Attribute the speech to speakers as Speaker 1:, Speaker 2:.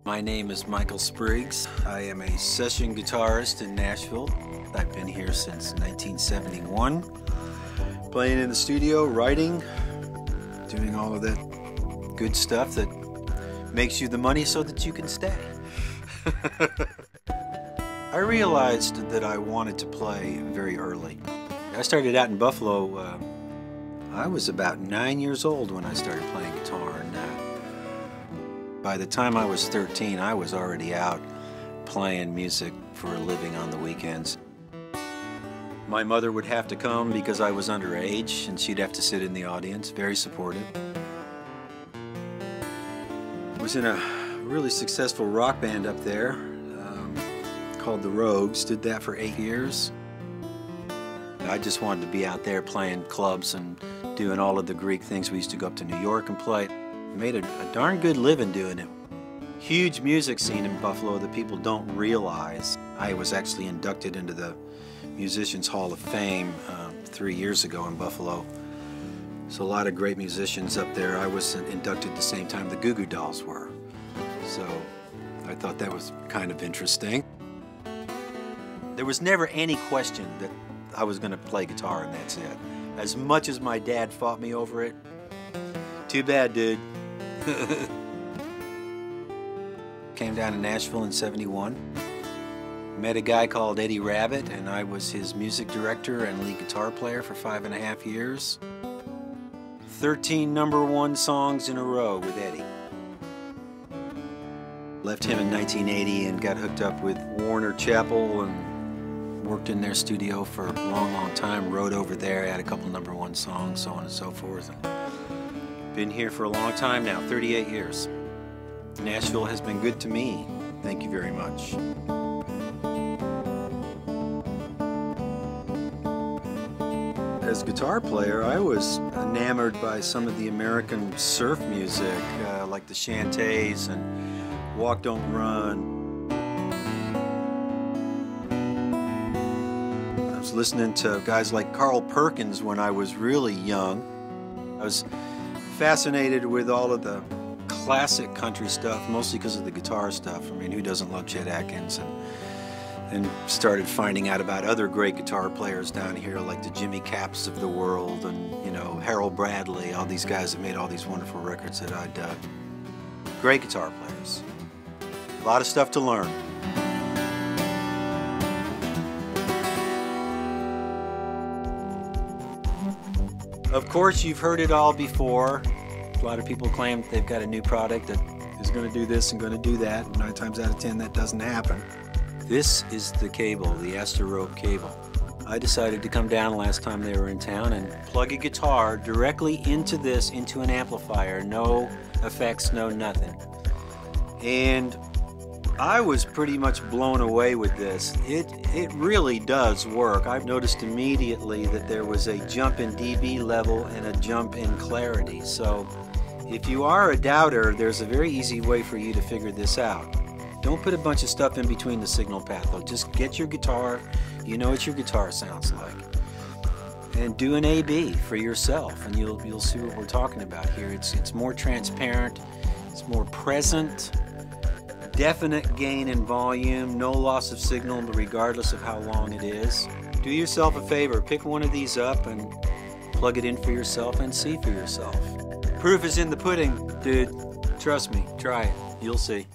Speaker 1: My name is Michael Spriggs. I am a session guitarist in Nashville. I've been here since 1971, playing in the studio, writing, doing all of that good stuff that makes you the money so that you can stay. I realized that I wanted to play very early. I started out in Buffalo. I was about 9 years old when I started playing guitar, and by the time I was 13, I was already out playing music for a living on the weekends. My mother would have to come because I was underage, and she'd have to sit in the audience, very supportive. I was in a really successful rock band up there called the Rogues, did that for 8 years. I just wanted to be out there playing clubs and doing all of the Greek things. We used to go up to New York and play. Made a darn good living doing it. Huge music scene in Buffalo that people don't realize. I was actually inducted into the Musicians Hall of Fame 3 years ago in Buffalo. So a lot of great musicians up there. I was inducted the same time the Goo Goo Dolls were. So I thought that was kind of interesting. There was never any question that I was going to play guitar and that's it. As much as my dad fought me over it, too bad, dude. Came down to Nashville in '71. Met a guy called Eddie Rabbitt, and I was his music director and lead guitar player for 5.5 years. 13 #1 songs in a row with Eddie. Left him in 1980 and got hooked up with Warner Chappell and worked in their studio for a long, long time. Wrote over there, had a couple #1 songs, so on and so forth. Been here for a long time now, 38 years. Nashville has been good to me. Thank you very much. As a guitar player, I was enamored by some of the American surf music, like the Shantays and Walk Don't Run. I was listening to guys like Carl Perkins when I was really young. I was fascinated with all of the classic country stuff, mostly because of the guitar stuff. I mean, who doesn't love Chet Atkins? And started finding out about other great guitar players down here, like the Jimmy Caps of the world, and, you know, Harold Bradley, all these guys that made all these wonderful records that I dug. Great guitar players. A lot of stuff to learn. Of course, you've heard it all before. A lot of people claim they've got a new product that is going to do this and going to do that. 9 times out of 10, that doesn't happen. This is the cable, the Asterope cable. I decided to come down last time they were in town and plug a guitar directly into this, into an amplifier. No effects, no nothing. And I was pretty much blown away with this. It really does work. I've noticed immediately that there was a jump in dB level and a jump in clarity. So if you are a doubter, there's a very easy way for you to figure this out. Don't put a bunch of stuff in between the signal path, though. Just get your guitar, you know what your guitar sounds like. And do an A/B for yourself, and you'll see what we're talking about here. It's more transparent, it's more present. Definite gain in volume, no loss of signal regardless of how long it is. Do yourself a favor, pick one of these up and plug it in for yourself and see for yourself. Proof is in the pudding, dude. Trust me, try it, you'll see.